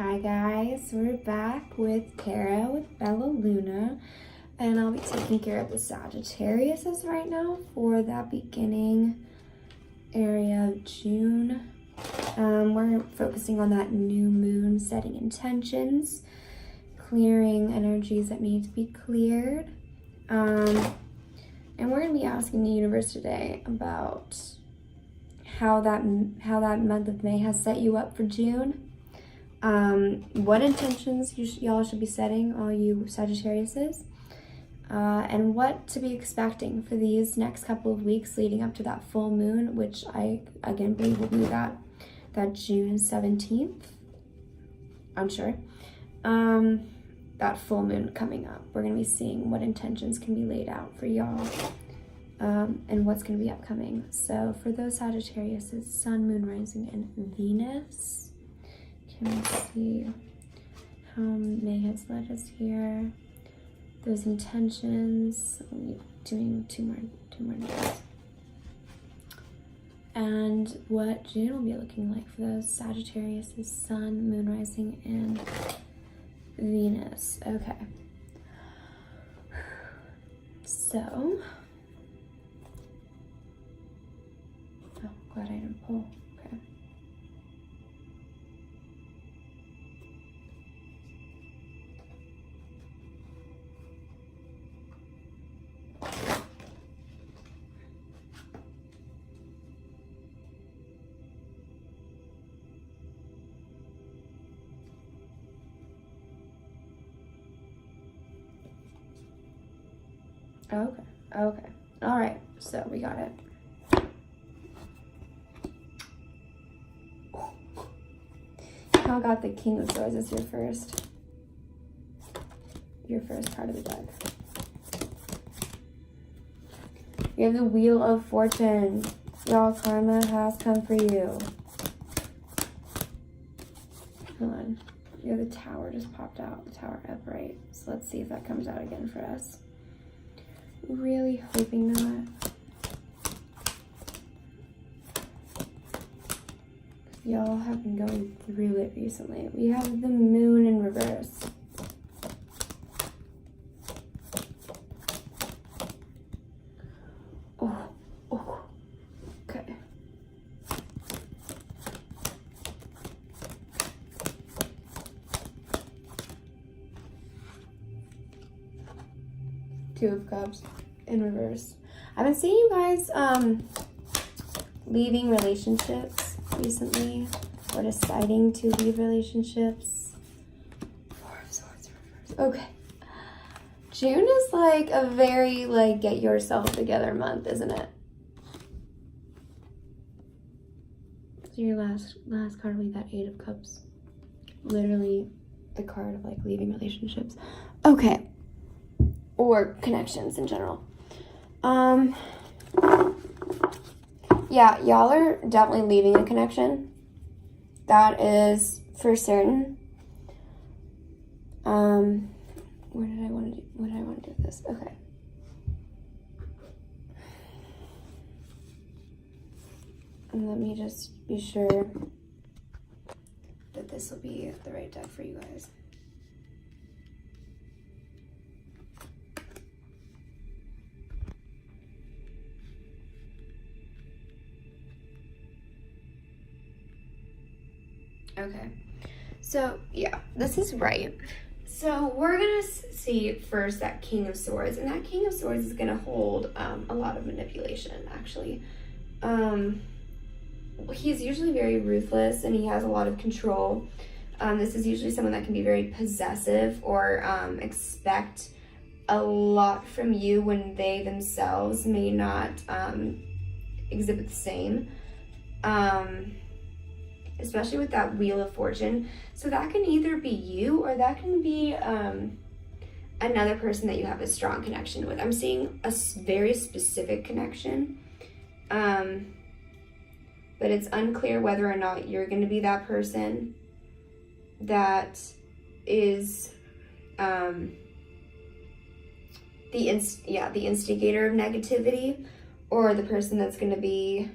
Hi guys, we're back with Tara with Bella Luna, and I'll be taking care of the Sagittariuses right now for that beginning area of June. We're focusing on that new moon, setting intentions, clearing energies that need to be cleared. And we're going to be asking the universe today about how that month of May has set you up for June. What intentions y'all should be setting, all you Sagittariuses, and what to be expecting for these next couple of weeks leading up to that full moon, which I again believe will be that June 17th. I'm sure. That full moon coming up. We're gonna be seeing what intentions can be laid out for y'all, and what's gonna be upcoming. So for those Sagittariuses, Sun, Moon, Rising, and Venus. Can we see how May has led us here? Those intentions. I'm doing two more days. And what June will be looking like for those Sagittarius is Sun, Moon, Rising, and Venus. Okay. So, oh, glad I didn't pull. Okay. Okay. All right. So we got it. Y'all got the King of Swords as your first card of the deck. You have the Wheel of Fortune. Y'all, karma has come for you. Hold on. You have the Tower just popped out. The Tower upright. So let's see if that comes out again for us. Really hoping not. Y'all have been going through it recently. We have the Moon in reverse. Oh, okay. Two of Cups in reverse. I've been seeing you guys leaving relationships recently, or deciding to leave relationships. Four of Swords in reverse. Okay. June is like a very get yourself together month, isn't it? So your last card will be that Eight of Cups. Literally the card of leaving relationships. Okay. Or connections in general. Yeah, y'all are definitely leaving a connection. That is for certain. What did I want to do with this? Okay. And let me just be sure that this will be the right deck for you guys. Okay, so yeah, this is right. So we're gonna see first that King of Swords, and that King of Swords is gonna hold a lot of manipulation, actually. He's usually very ruthless, and he has a lot of control. This is usually someone that can be very possessive or expect a lot from you when they themselves may not exhibit the same. Especially with that Wheel of Fortune. So that can either be you, or that can be another person that you have a strong connection with. I'm seeing a very specific connection, but it's unclear whether or not you're going to be that person that is the instigator of negativity, or the person that's going to be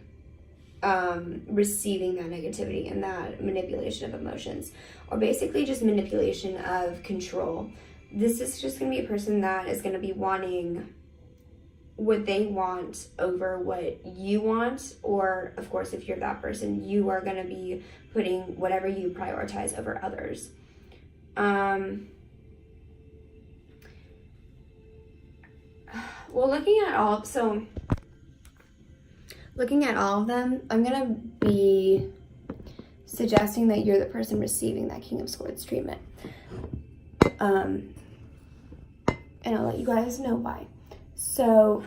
receiving that negativity and that manipulation of emotions, or basically just manipulation of control. This is just going to be a person that is going to be wanting what they want over what you want, or of course, if you're that person, you are going to be putting whatever you prioritize over others. Well, looking at all of them, I'm going to be suggesting that you're the person receiving that King of Swords treatment. And I'll let you guys know why. So,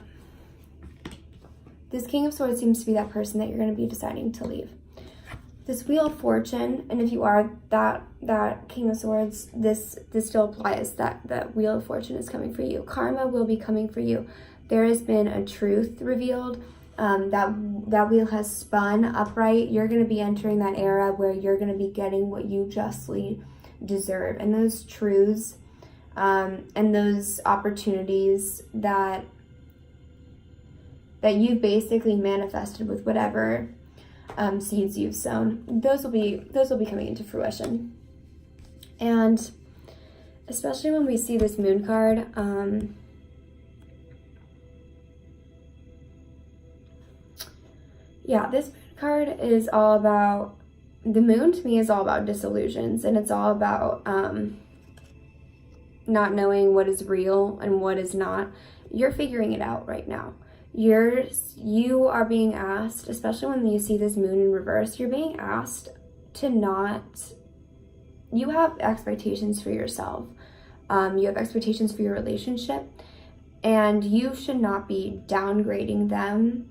this King of Swords seems to be that person that you're going to be deciding to leave. This Wheel of Fortune, and if you are that King of Swords, this still applies, that Wheel of Fortune is coming for you. Karma will be coming for you. There has been a truth revealed. That wheel has spun upright. You're going to be entering that era where you're going to be getting what you justly deserve. And those truths and those opportunities that you've basically manifested with whatever seeds you've sown, those will be coming into fruition. And especially when we see this Moon card, yeah, this Moon card is all about, the Moon to me is all about disillusions, and it's all about not knowing what is real and what is not. You're figuring it out right now. You are being asked, especially when you see this Moon in reverse, you're being asked to not, you have expectations for yourself. You have expectations for your relationship, and you should not be downgrading them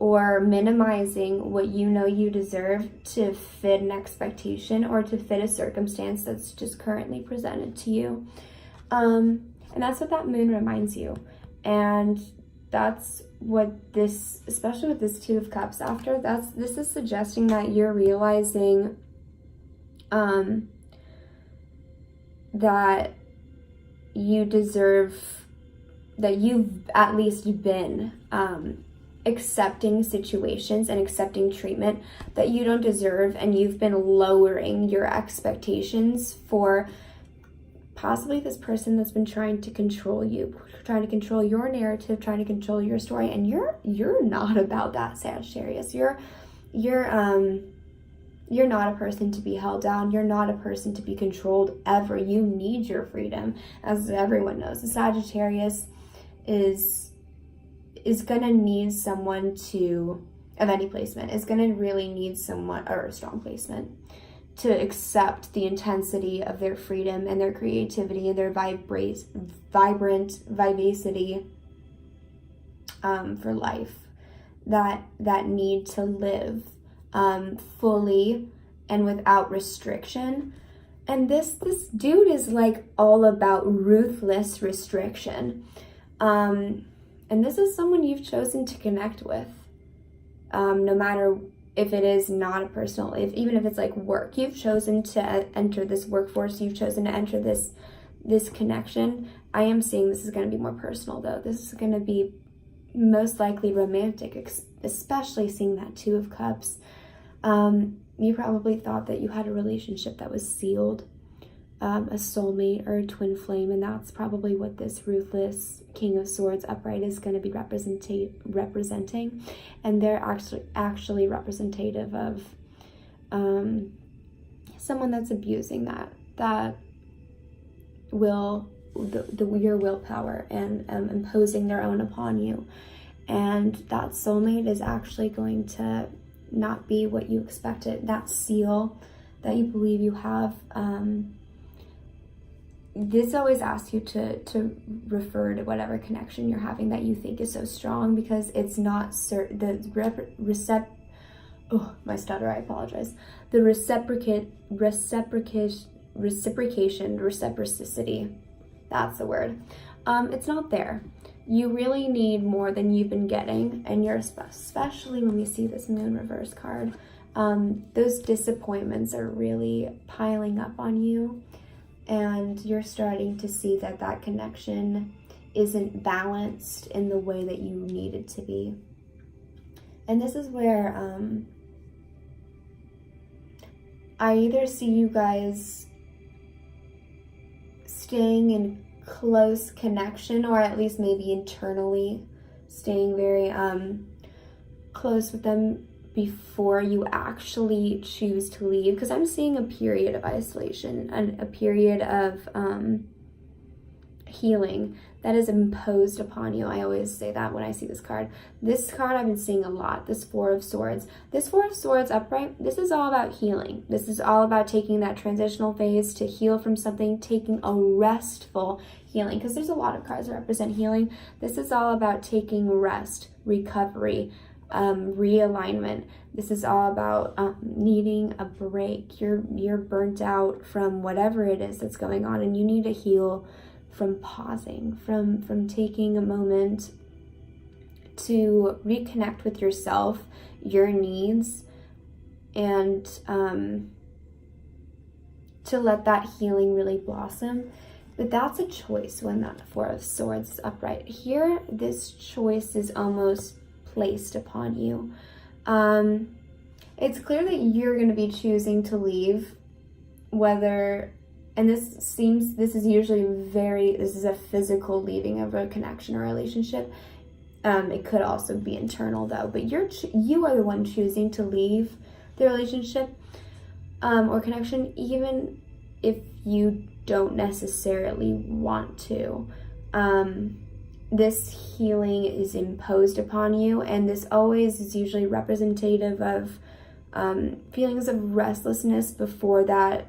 or minimizing what you know you deserve to fit an expectation or to fit a circumstance that's just currently presented to you. And that's what that Moon reminds you. And that's what this, especially with this Two of Cups after, this is suggesting that you're realizing that you deserve, that you've at least been accepting situations and accepting treatment that you don't deserve, and you've been lowering your expectations for possibly this person that's been trying to control you, trying to control your narrative, trying to control your story. And you're not about that, Sagittarius. You're not a person to be held down. You're not a person to be controlled ever. You need your freedom, as everyone knows. The Sagittarius is gonna need someone to, of any placement, is gonna really need someone, or a strong placement, to accept the intensity of their freedom and their creativity and their vibrant vivacity for life. That need to live fully and without restriction. And this dude is like all about ruthless restriction. And this is someone you've chosen to connect with, no matter if it is not a personal, even if it's like work. You've chosen to enter this workforce. You've chosen to enter this connection. I am seeing this is going to be more personal, though. This is going to be most likely romantic, especially seeing that Two of Cups. You probably thought that you had a relationship that was sealed, a soulmate or a twin flame, and that's probably what this ruthless King of Swords upright is going to be representing. And they're actually representative of someone that's abusing that your willpower and imposing their own upon you. And that soulmate is actually going to not be what you expected. That seal that you believe you have, this always asks you to refer to whatever connection you're having that you think is so strong, because it's not my stutter, I apologize. The reciprocity, that's the word. It's not there. You really need more than you've been getting, and you're, especially when we see this Moon reverse card, those disappointments are really piling up on you, and you're starting to see that connection isn't balanced in the way that you need it to be. And this is where I either see you guys staying in close connection, or at least maybe internally staying very close with them before you actually choose to leave, because I'm seeing a period of isolation and a period of healing that is imposed upon you. I always say that when I see this card. This card I've been seeing a lot, this Four of Swords. This Four of Swords upright, this is all about healing. This is all about taking that transitional phase to heal from something, taking a restful healing, because there's a lot of cards that represent healing. This is all about taking rest, recovery, realignment. This is all about needing a break. You're burnt out from whatever it is that's going on, and you need to heal from pausing, from taking a moment to reconnect with yourself, your needs, and to let that healing really blossom. But that's a choice when that Four of Swords is upright. Here, this choice is almost placed upon you. It's clear that you're going to be choosing to leave, whether, and this is usually this is a physical leaving of a connection or relationship. It could also be internal though, but you are the one choosing to leave the relationship or connection, even if you don't necessarily want to. This healing is imposed upon you, and this always is usually representative of feelings of restlessness before that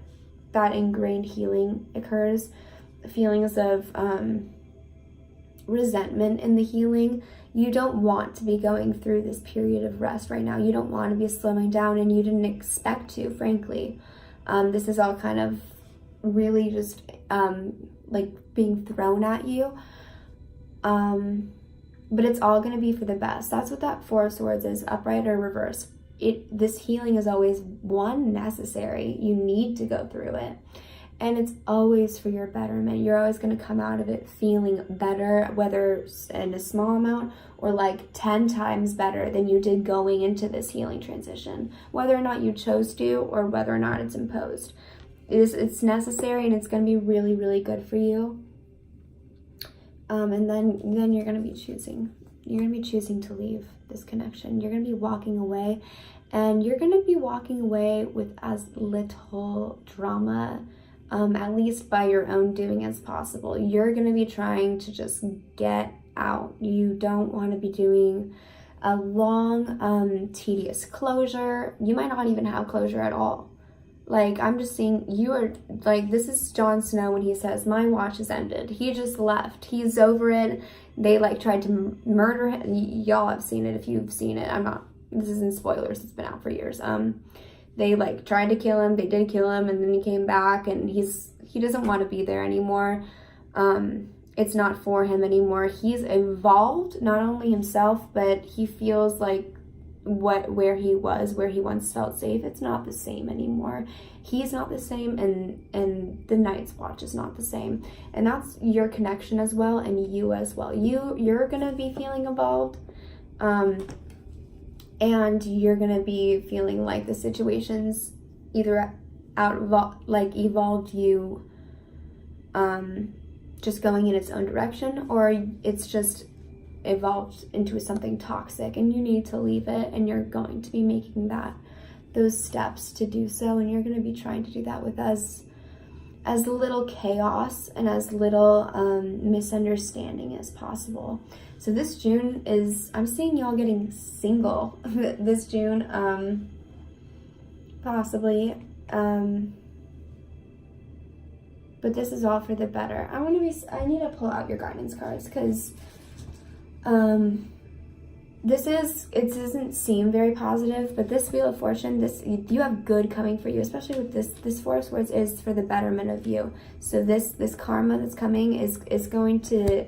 ingrained healing occurs, feelings of resentment in the healing. You don't want to be going through this period of rest right now. You don't want to be slowing down, and you didn't expect to, frankly. This is all kind of really just like being thrown at you. But it's all going to be for the best. That's what that Four of Swords is, upright or reverse. This healing is always necessary. You need to go through it. And it's always for your betterment. You're always going to come out of it feeling better, whether in a small amount or like 10 times better than you did going into this healing transition, whether or not you chose to or whether or not it's imposed. It's necessary, and it's going to be really, really good for you. And then you're going to be choosing. You're going to be choosing to leave this connection. You're going to be walking away, and you're going to be walking away with as little drama, at least by your own doing, as possible. You're going to be trying to just get out. You don't want to be doing a long, tedious closure. You might not even have closure at all. Like, I'm just seeing you are, like, this is Jon Snow when he says, my watch is ended. He just left. He's over it. They, like, tried to murder him. Y'all have seen it if you've seen it. This isn't spoilers. It's been out for years. They, like, tried to kill him. They did kill him, and then he came back, and he doesn't want to be there anymore. It's not for him anymore. He's evolved, not only himself, but he feels like where he once felt safe, it's not the same anymore. He's not the same, and the Night's Watch is not the same. And that's your connection as well, and you as well. You're gonna be feeling evolved, and you're gonna be feeling like the situation's either evolved you just going in its own direction, or it's just evolved into something toxic, and you need to leave it, and you're going to be making those steps to do so, and you're going to be trying to do that with as little chaos and as little misunderstanding as possible. So this June I'm seeing y'all getting single this June, possibly, but this is all for the better. I need to pull out your guidance cards, because it doesn't seem very positive, but this Wheel of Fortune, you have good coming for you, especially with this Four of Swords is for the betterment of you. So this karma that's coming is going to,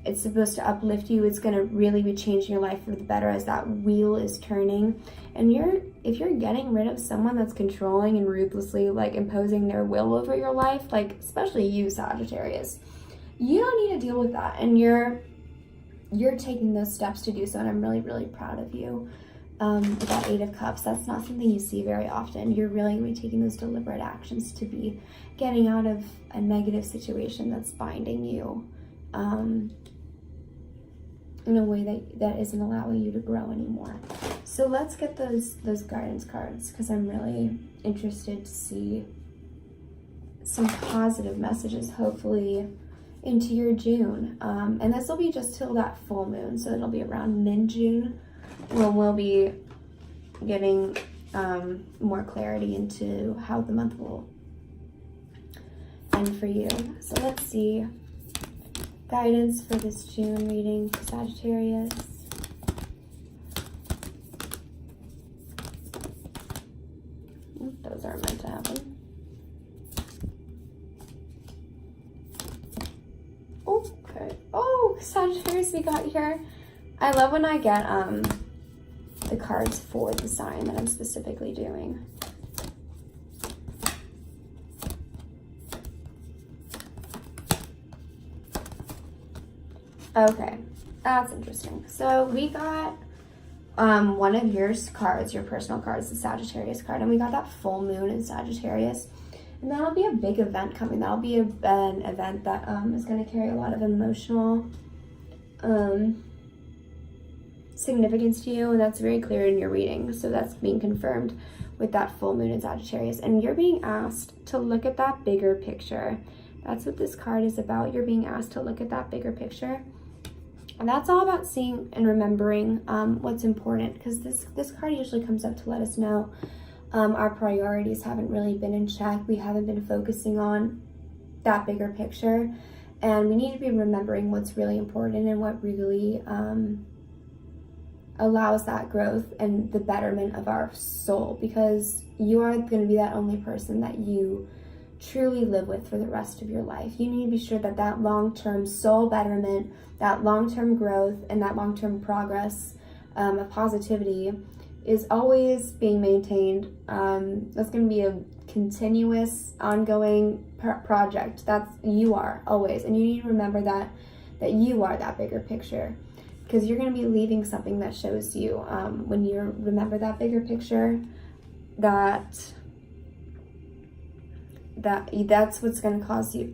it's supposed to uplift you. It's going to really be changing your life for the better as that wheel is turning. And if you're getting rid of someone that's controlling and ruthlessly, like, imposing their will over your life, like, especially you, Sagittarius, you don't need to deal with that. And you're you're taking those steps to do so, and I'm really, really proud of you. With that 8 of Cups, that's not something you see very often. You're really going to be taking those deliberate actions to be getting out of a negative situation that's binding you in a way that isn't allowing you to grow anymore. So let's get those guidance cards, because I'm really interested to see some positive messages, hopefully, into your June. And this will be just till that full moon, so it'll be around mid-June when we'll be getting more clarity into how the month will end for you. So let's see. Guidance for this June reading for Sagittarius. Those aren't meant to happen. Okay. Oh, Sagittarius, we got here. I love when I get the cards for the sign that I'm specifically doing. Okay, that's interesting. So we got one of your cards, your personal cards, the Sagittarius card, and we got that full moon in Sagittarius. And that'll be a big event coming. That'll be an event that is going to carry a lot of emotional significance to you, and that's very clear in your reading. So that's being confirmed with that full moon in Sagittarius. And you're being asked to look at that bigger picture. That's what this card is about. You're being asked to look at that bigger picture. And that's all about seeing and remembering what's important, because this card usually comes up to let us know our priorities haven't really been in check. We haven't been focusing on that bigger picture, and we need to be remembering what's really important and what really allows that growth and the betterment of our soul, because you are going to be that only person that you truly live with for the rest of your life. You need to be sure that that long-term soul betterment, that long-term growth, and that long-term progress of positivity is always being maintained. That's going to be a continuous, ongoing project. That's you are always, and you need to remember that you are that bigger picture, because you're going to be leaving something that shows you when you remember that bigger picture, that's what's going to cause you,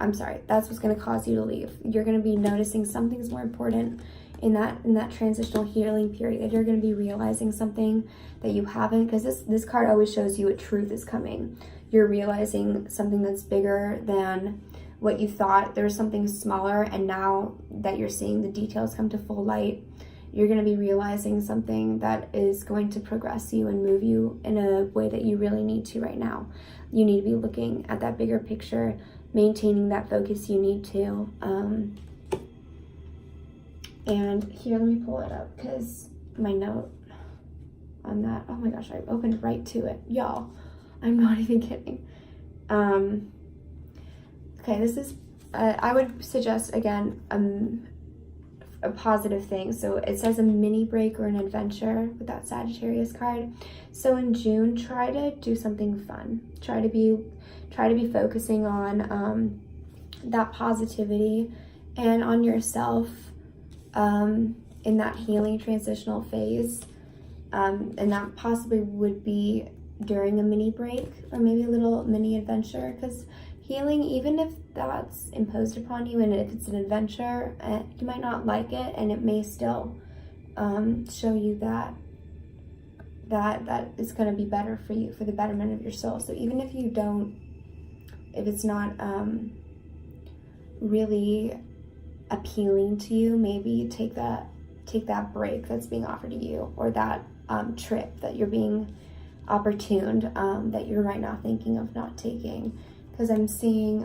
that's what's going to cause you to leave. You're going to be noticing something's more important in that transitional healing period. You're going to be realizing something that you haven't, because this card always shows you a truth is coming. You're realizing something that's bigger than what you thought. There's something smaller, and now that you're seeing the details come to full light, you're going to be realizing something that is going to progress you and move you in a way that you really need to right now. You need to be looking at that bigger picture, maintaining that focus you need to. And here, let me pull it up, because my note on that, oh my gosh, I opened right to it. Y'all, I'm not even kidding. Okay, this is, I would suggest, again, a positive thing. So it says a mini break or an adventure with that Sagittarius card. So in June, try to do something fun. Try to be focusing on that positivity and on yourself in that healing transitional phase. And that possibly would be during a mini break or maybe a little mini adventure, because healing, even if that's imposed upon you and if it's an adventure, you might not like it, and it may still show you that it's going to be better for you, for the betterment of your soul. So even if it's not really appealing to you, maybe take that break that's being offered to you, or that trip that you're being opportuned, that you're right now thinking of not taking. Because I'm seeing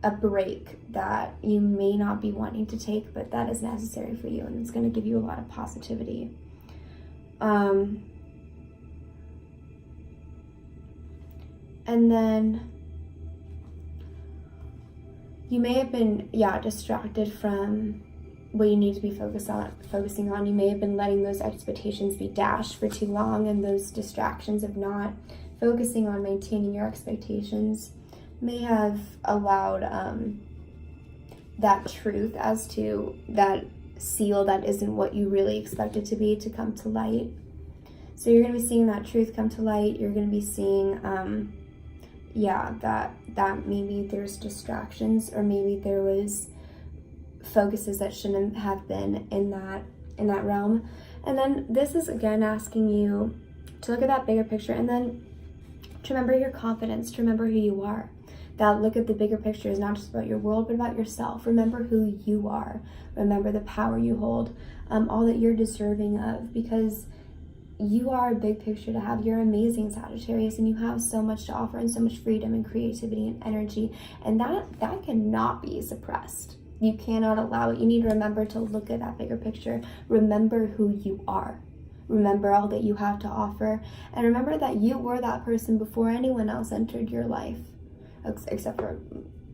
a break that you may not be wanting to take, but that is necessary for you, and it's going to give you a lot of positivity. And then you may have been, distracted from what you need to be focusing on. You may have been letting those expectations be dashed for too long, and those distractions of not focusing on maintaining your expectations may have allowed that truth as to that seal that isn't what you really expect it to be to come to light. So you're going to be seeing that truth come to light. You're going to be seeing, that maybe there's distractions, or maybe there was focuses that shouldn't have been in that realm. And then this is again asking you to look at that bigger picture, and then to remember your confidence, to remember who you are. That look at the bigger picture is not just about your world, but about yourself. Remember who you are. Remember the power you hold, all that you're deserving of, because you are a big picture to have. You're amazing, Sagittarius, and you have so much to offer, and so much freedom and creativity and energy, and that cannot be suppressed. You cannot allow it. You need to remember to look at that bigger picture. Remember who you are. Remember all that you have to offer, and remember that you were that person before anyone else entered your life, except for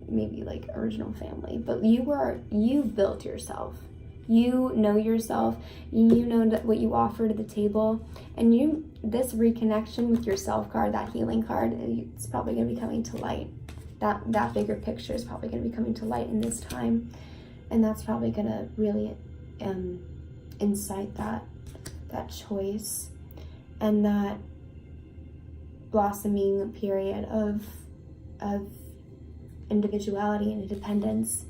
maybe like original family. But you've built yourself. You know yourself. You know what you offer to the table, and this reconnection with yourself card, that healing card, it's probably going to be coming to light. That bigger picture is probably going to be coming to light in this time, and that's probably going to really incite that choice and that blossoming period of individuality and independence.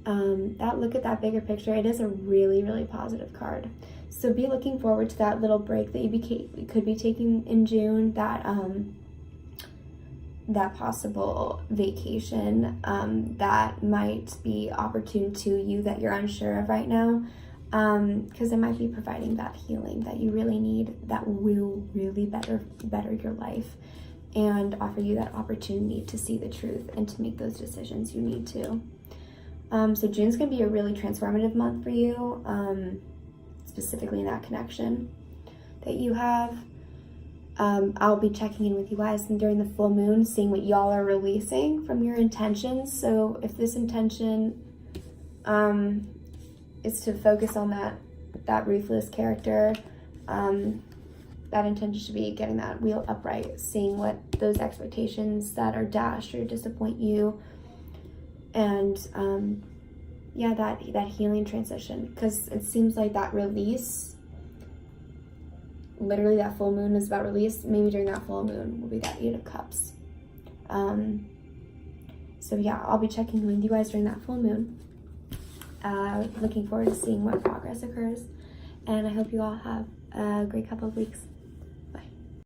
That look at that bigger picture, it is a really, really positive card. So be looking forward to that little break that you could be taking in June, that possible vacation that might be opportune to you that you're unsure of right now, because it might be providing that healing that you really need, that will really better your life and offer you that opportunity to see the truth and to make those decisions you need to. So June's going to be a really transformative month for you, specifically in that connection that you have. I'll be checking in with you guys during the full moon, seeing what y'all are releasing from your intentions. So if this intention is to focus on that ruthless character, that intention should be getting that wheel upright, seeing what those expectations that are dashed or disappoint you, and that healing transition, because it seems like that release, literally that full moon is about release. Maybe during that full moon will be that 8 of Cups. So yeah, I'll be checking in with you guys during that full moon. Looking forward to seeing what progress occurs, and I hope you all have a great couple of weeks.